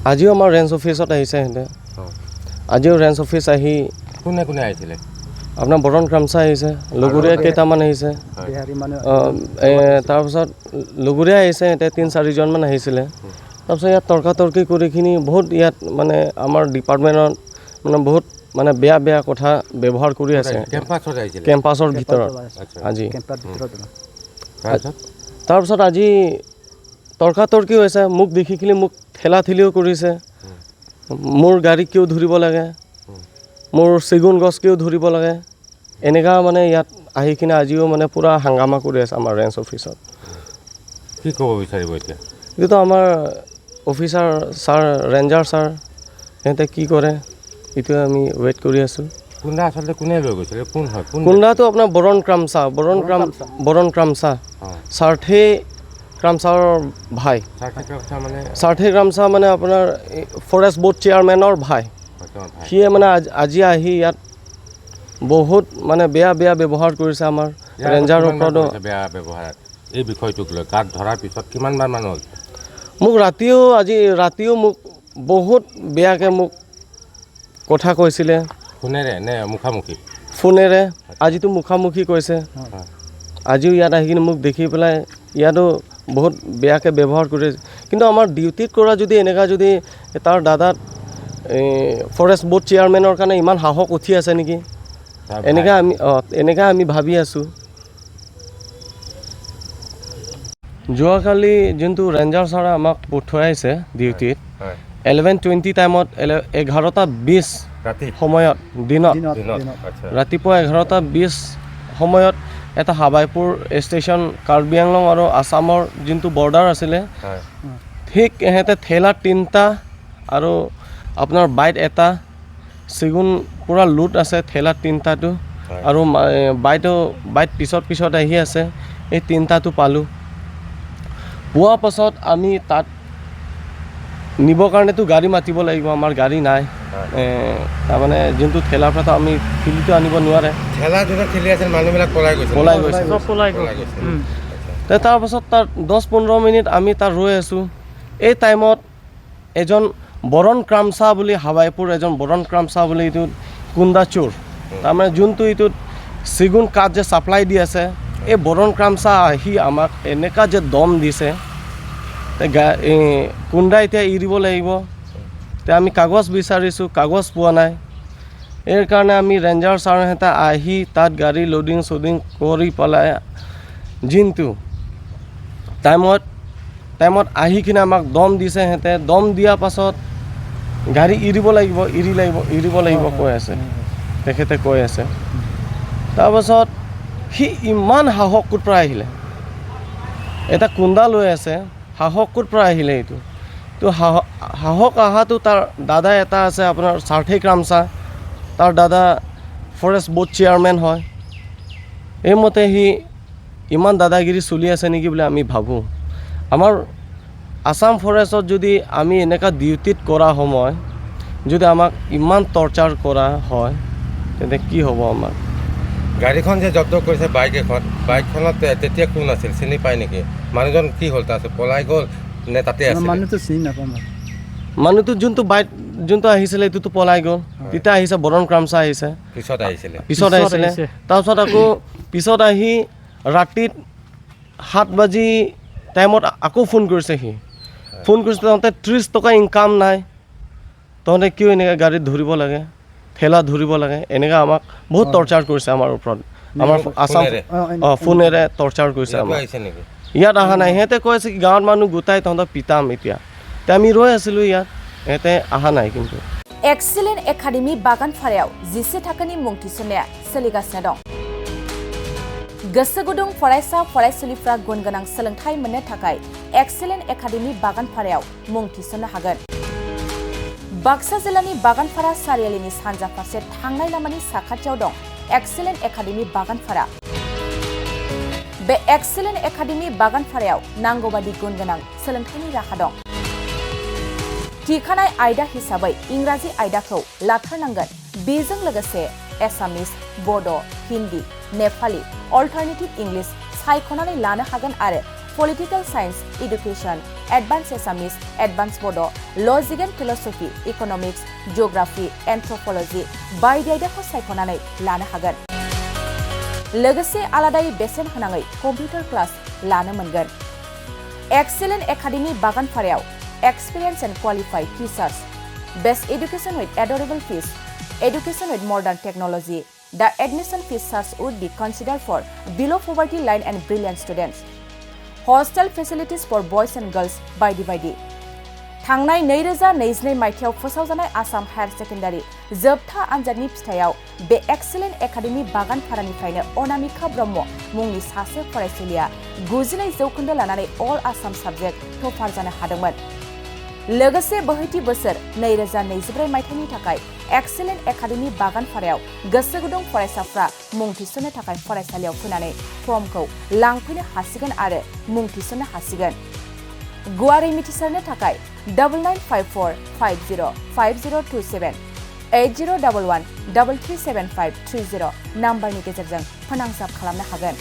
আজিও আমাৰ ৰেঞ্জ অফিচত আহিছে সিহঁতে আজিও ৰেঞ্জ অফিচ আহি কোনে কোনে আহিছিলে আপোনাৰ বৰণ ক্ৰামচা আহিছে লগৰীয়া কেইটামান আহিছে তাৰপিছত লগৰীয়া আহিছে এতিয়া 3-4জনমান আহিছিলে তাৰপিছত ইয়াত তৰ্কাতৰ্কি কৰিখিনি বহুত ইয়াত মানে আমাৰ ডিপাৰ্টমেণ্টত মানে বহুত মানে বেয়া কথা ব্যৱহাৰ কৰি আছে কেম্পাছৰ ভিতৰত আজি তাৰপিছত আজি তৰ্কাতৰ্কি হৈছে মোক দেখিখিনি মোক ঠেলাঠেলিও কৰিছে মোৰ গাড়ী কিয় ধৰিব লাগে মোৰ চেগুন গছ কিয় ধৰিব লাগে এনেকা মানে ইয়াত আহি কিনে আজিও মানে পুৰা হাংগামা কৰি আছে আমাৰ ৰেঞ্জ অফিচত কি ক'ব বিচাৰিব এতিয়া এইটো আমাৰ অফিচাৰ ছাৰ ৰেঞ্জাৰ ছাৰ সিহঁতে কি কৰে এইটোৱে আমি ৱেইট কৰি আছোঁ কুন্দা আচলতে কোনে লৈ গৈছিলে কোন হয় কুন্দাটো আপোনাৰ বৰণ ক্ৰামচা সাৰ্থে ক্ৰামচাৰ ভাই সাৰ্থে ক্ৰামচা মানে আপোনাৰ ফৰেষ্ট বোৰ্ড চেয়াৰমেনৰ ভাই সিয়ে মানে আজি আহি ইয়াত বহুত মানে বেয়া ব্যৱহাৰ কৰিছে আমাৰ ৰেঞ্জাৰ ওপৰত বেয়া ব্যৱহাৰ এই বিষয়টোক লৈ কাট ধৰাৰ পিছত কিমানবাৰ মানুহ হ'ল মোক আজি ৰাতিও মোক বহুত বেয়াকৈ মোক কথা কৈছিলে ফোনেৰে নে মুখামুখি ফোনেৰে আজিতো মুখামুখি কৈছে আজিও ইয়াত আহি কিনে মোক দেখি পেলাই ইয়াতো বহুত বেয়াকৈ ব্যৱহাৰ কৰিছে কিন্তু আমাৰ ডিউটিত কৰা যদি এনেকুৱা যদি তাৰ দাদাত ফৰেষ্ট বোৰ্ড চেয়াৰমেনৰ কাৰণে ইমান সাহস উঠি আছে নেকি এনেকা আমি ভাবি আছোঁ যোৱাকালি যোনটো ৰেঞ্জাৰ ছাৰে আমাক পঠোৱাইছে ডিউটিত 11:20 টাইমত 11:20 সময়ত দিনত ৰাতিপুৱা 11:20 সময়ত এটা হাবাইপুৰ ষ্টেচন কাৰ্বি আংলং আৰু আছামৰ যোনটো বৰ্ডাৰ আছিলে ঠিক সিহঁতে ঠেলা 3টা আৰু আপোনাৰ বাইট এটা চেগুন পুৰা লুট আছে ঠেলা 3টাটো আৰু বাইট পিছত আহি আছে এই 3টাটো পালোঁ পোৱাৰ পাছত আমি তাত নিবৰ কাৰণেতো গাড়ী মাতিব লাগিব আমাৰ গাড়ী নাই তাৰমানে যোনটো ঠেলাৰ পৰা আমি ঠেলিটো আনিব নোৱাৰে মানুহবিলাক পলাই গৈছে তাৰপাছত তাত 10-15 মিনিট আমি তাত ৰৈ আছোঁ এই টাইমত এজন বৰণ ক্ৰামচা বুলি হাৱাইপুৰ এজন বৰণ ক্ৰামচা বুলি এইটো কুন্দা চোৰ তাৰমানে যোনটো এইটোত চেগুন কাঠ যে ছাপ্লাই দি আছে এই বৰণ ক্ৰামচা আহি আমাক এনেকুৱা যে দম দিছে কুন্দা এতিয়া এৰিব লাগিব এতিয়া আমি কাগজ বিচাৰিছোঁ কাগজ পোৱা নাই এই কাৰণে আমি ৰেঞ্জাৰ ছাৰহঁতে আহি তাত গাড়ী লোডিং কৰি পেলাই যোনটো টাইমত আহি কিনে আমাক দম দিছে সিহঁতে দম দিয়াৰ পাছত গাড়ী এৰিব লাগিব কৈ আছে তেখেতে কৈ আছে তাৰপাছত সি ইমান সাহস ক'ৰ পৰা আহিলে এটা কুন্দা লৈ আছে সাহস ক'ৰ পৰা আহিলে এইটো তো সাহস অহাটো তাৰ দাদা এটা আছে আপোনাৰ সাৰ্থে ক্ৰামচা তাৰ দাদা ফৰেষ্ট বোৰ্ড চেয়াৰমেন হয় এইমতে সি ইমান দাদাগিৰি চলি আছে নেকি বুলি আমি ভাবোঁ আমাৰ আসাম ফৰেষ্টত যদি আমি এনেকুৱা ডিউটিত কৰা সময় যদি আমাক ইমান টৰ্চাৰ কৰা হয় তেন্তে কি হ'ব আমাৰ গাড়ীখন যে জব্দ কৰিছে বাইকখনত তেতিয়া কোন আছিল চিনি পায় নেকি মানুহজন কি হ'ল তাৰপিছত পলাই গ'ল নে তাতে আছে মানুহটো চিনি নাপাওঁ মানুহটো যোনটো আহিছিলে এইটোতো পলাই গ'ল তেতিয়া আহিছে বৰণ ক্ৰামচা আহিছে পিছত আহিছিলে তাৰপিছত আকৌ পিছত আহি ৰাতিত 7 বাজি টাইমত আকৌ ফোন কৰিছে সি ফোন কৰিছে তহঁতে 30 টকা ইনকাম নাই তহঁতে কিয় এনেকৈ গাড়ীত ধৰিব লাগে ঠেলা ধৰিব লাগে এনেকৈ আমাক বহুত টৰ্চাৰ কৰিছে আমাৰ ওপৰত আমাৰ আসাম ফোনেৰে টৰ্চাৰ কৰিছে আমাক ইয়াত অহা নাই সিহঁতে কৈ আছে কি গাঁৱৰ মানুহ গোটাই তহঁতক পিটাম এতিয়া আমি ৰৈ আছিলোঁ ইয়াত সিহঁতে অহা নাই কিন্তু एक्सीलेन्ट एकाडेमी बागानफारायाव 10 थाखोनि मुं थिसननाया सोलिगासिनो दं गोसो गुदुं फरायसा फरायसुलिफ्रा गुन गोनां सोलोंथाइ मोननो थाखाय एक्सीलेन्ट एकाडेमी बागानफारायाव मुं थिसननो हागोन बाक्सा जिल्लानि बागानफारा सारियालिनि सानजा फारसे थांनाय लामानि साखाथियाव दं एक्सीलेन्ट एकाडेमी बागानफारा बे एक्सीलेन्ट एकाडेमी बागानफारायाव नांगौबादि गुन गोनां सोलोंथाइनि राहा दं थिखानाय आयदा हिसाबै इंराजि आयदाखौ लाथारनांगोन बेजों लोगोसे एसामिस बड' हिन्दी नेपाली अल्टारनेटिभ इंलिश सायख'नानै लानो हागोन आरो political science education advance Assamese, advance Bodo', logic and philosophy, economics, geography, anthropology बायदि आयदाखौ सायख'नानै लानो हागोन। लोगोसे आलादायै बेसेन होनाङै कम्पिउटार क्लास लानो मोनगोन। एक्सेलेन्ट एकाडेमि बागानपारायाव experience and qualified teachers, best education with affordable fees, education with modern technology. The admission fees charge would be considered for below poverty line and brilliant students. Hostel facilities for boys and girls बायदि थांनाय 2022 मायथाइयाव फोसावजानाय Assam higher secondary जोबथा आनजादनि फिथायाव बे excellent academy बागानपारानिफ्रायनो Anamika ब्रह्म मुंनि सासे फरायसुलिया 92% लानानै अल Assam subject topper जानो हादोंमोन। लोगोसे बोहैथि बोसोर 2024 मायथाइनि थाखाय एक्सेलेन्ट एकाडेमि बागानपारायाव गोसो गुदुं फरायसाफ्रा मुं थिसननो थाखाय फरायसालियाव फैनानै फर्मखौ लांफैनो हासिगोन आरो मुं थिसननो हासिगोन। गुवारै मिथिसारनो थाखाय 9954505027 8011337530 नाम्बारनि गेजेरजों फोनांजाब खालामनो हागोन।